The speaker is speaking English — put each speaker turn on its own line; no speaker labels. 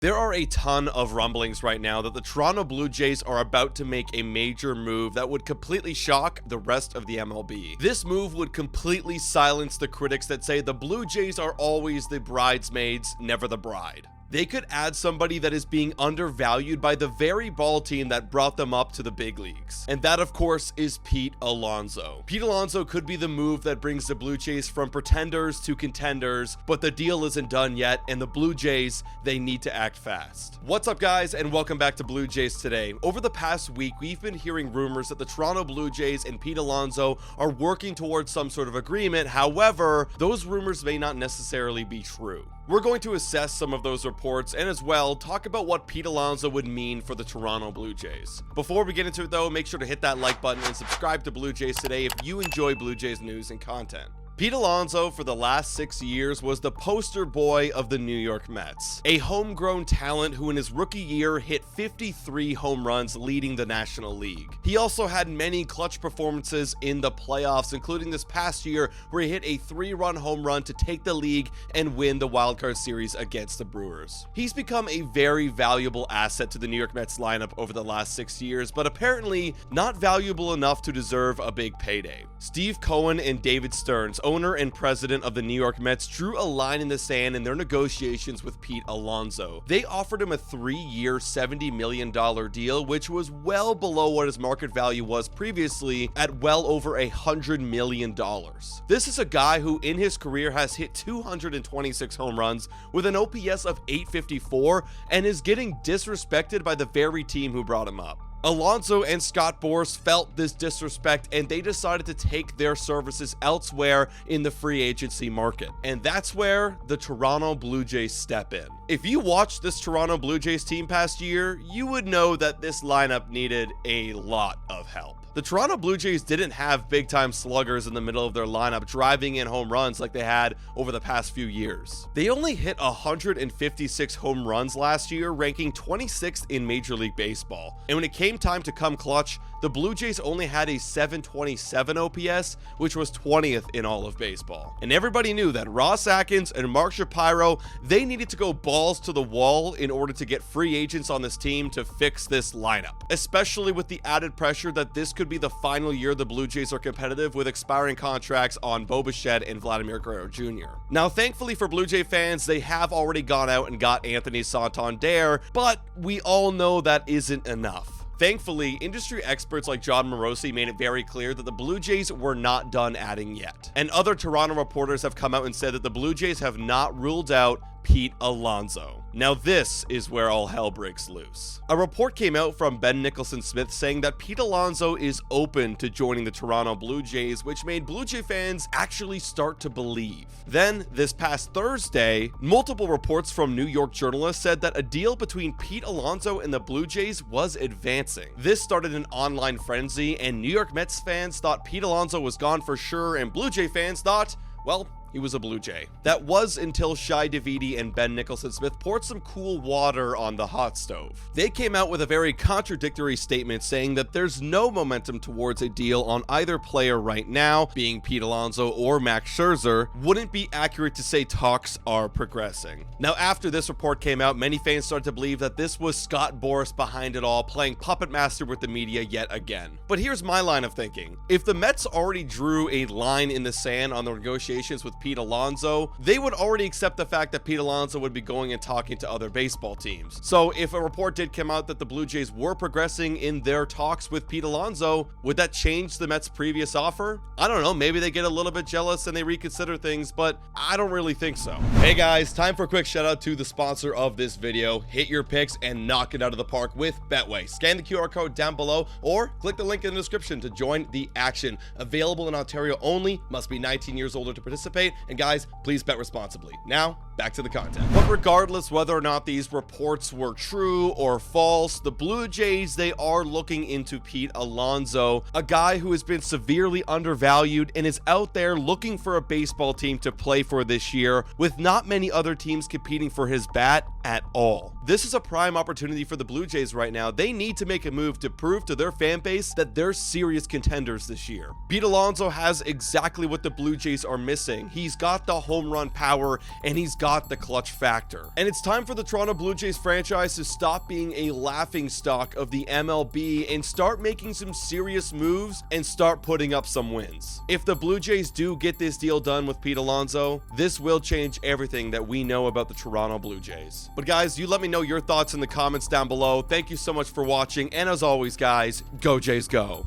There are a ton of rumblings right now that the Toronto Blue Jays are about to make a major move that would completely shock the rest of the MLB. This move would completely silence the critics that say the Blue Jays are always the bridesmaids, never the bride. They could add somebody that is being undervalued by the very ball team that brought them up to the big leagues. And that, of course, is Pete Alonso. Pete Alonso could be the move that brings the Blue Jays from pretenders to contenders, but the deal isn't done yet, and the Blue Jays, they need to act fast. What's up, guys, and welcome back to Blue Jays Today. Over the past week, we've been hearing rumors that the Toronto Blue Jays and Pete Alonso are working towards some sort of agreement. However, those rumors may not necessarily be true. We're going to assess some of those reports and as well talk about what Pete Alonso would mean for the Toronto Blue Jays. Before we get into it though, make sure to hit that like button and subscribe to Blue Jays Today if you enjoy Blue Jays news and content. Pete Alonso for the last 6 years was the poster boy of the New York Mets, a homegrown talent who in his rookie year hit 53 home runs leading the National League. He also had many clutch performances in the playoffs, including this past year where he hit a 3-run home run to take the league and win the wildcard series against the Brewers. He's become a very valuable asset to the New York Mets lineup over the last 6 years, but apparently not valuable enough to deserve a big payday. Steve Cohen and David Stearns, owner and president of the New York Mets, drew a line in the sand in their negotiations with Pete Alonso. They offered him a 3-year, $70 million deal, which was well below what his market value was previously at well over $100 million. This is a guy who in his career has hit 226 home runs with an OPS of 854 and is getting disrespected by the very team who brought him up. Alonso and Scott Boras felt this disrespect and they decided to take their services elsewhere in the free agency market. And that's where the Toronto Blue Jays step in. If you watched this Toronto Blue Jays team past year, you would know that this lineup needed a lot of help. The Toronto Blue Jays didn't have big-time sluggers in the middle of their lineup driving in home runs like they had over the past few years. They only hit 156 home runs last year, ranking 26th in Major League Baseball. And when it came time to come clutch, the Blue Jays only had a 727 OPS, which was 20th in all of baseball. And everybody knew that Ross Atkins and Mark Shapiro, they needed to go balls to the wall in order to get free agents on this team to fix this lineup, especially with the added pressure that this could be the final year the Blue Jays are competitive with expiring contracts on Bo Bichette and Vladimir Guerrero Jr. Now, thankfully for Blue Jay fans, they have already gone out and got Anthony Santander, but we all know that isn't enough. Thankfully, industry experts like John Morosi made it very clear that the Blue Jays were not done adding yet. And other Toronto reporters have come out and said that the Blue Jays have not ruled out Pete Alonso. Now this is where all hell breaks loose. A report came out from Ben Nicholson-Smith saying that Pete Alonso is open to joining the Toronto Blue Jays, which made Blue Jay fans actually start to believe. Then, this past Thursday, multiple reports from New York journalists said that a deal between Pete Alonso and the Blue Jays was advancing. This started an online frenzy, and New York Mets fans thought Pete Alonso was gone for sure, and Blue Jay fans thought, well, he was a Blue Jay. That was until Shai Davidi and Ben Nicholson-Smith poured some cool water on the hot stove. They came out with a very contradictory statement saying that there's no momentum towards a deal on either player right now, being Pete Alonso or Max Scherzer. Wouldn't be accurate to say talks are progressing. Now, after this report came out, many fans started to believe that this was Scott Boras behind it all, playing puppet master with the media yet again. But here's my line of thinking. If the Mets already drew a line in the sand on the negotiations with Pete Alonso, they would already accept the fact that Pete Alonso would be going and talking to other baseball teams. So if a report did come out that the Blue Jays were progressing in their talks with Pete Alonso, would that change the Mets' previous offer? I don't know, maybe they get a little bit jealous and they reconsider things, but I don't really think so. Hey guys, time for a quick shout out to the sponsor of this video. Hit your picks and knock it out of the park with Betway. Scan the QR code down below or click the link in the description to join the action. Available in Ontario only, must be 19 years older to participate. And guys, please bet responsibly. Now, back to the content. But regardless whether or not these reports were true or false, the Blue Jays, they are looking into Pete Alonso, a guy who has been severely undervalued and is out there looking for a baseball team to play for this year, with not many other teams competing for his bat at all. This is a prime opportunity for the Blue Jays right now. They need to make a move to prove to their fan base that they're serious contenders this year. Pete Alonso has exactly what the Blue Jays are missing. He he's got the home run power, and he's got the clutch factor. And it's time for the Toronto Blue Jays franchise to stop being a laughingstock of the MLB and start making some serious moves and start putting up some wins. If the Blue Jays do get this deal done with Pete Alonso, this will change everything that we know about the Toronto Blue Jays. But guys, you let me know your thoughts in the comments down below. Thank you so much for watching, and as always guys, go Jays go!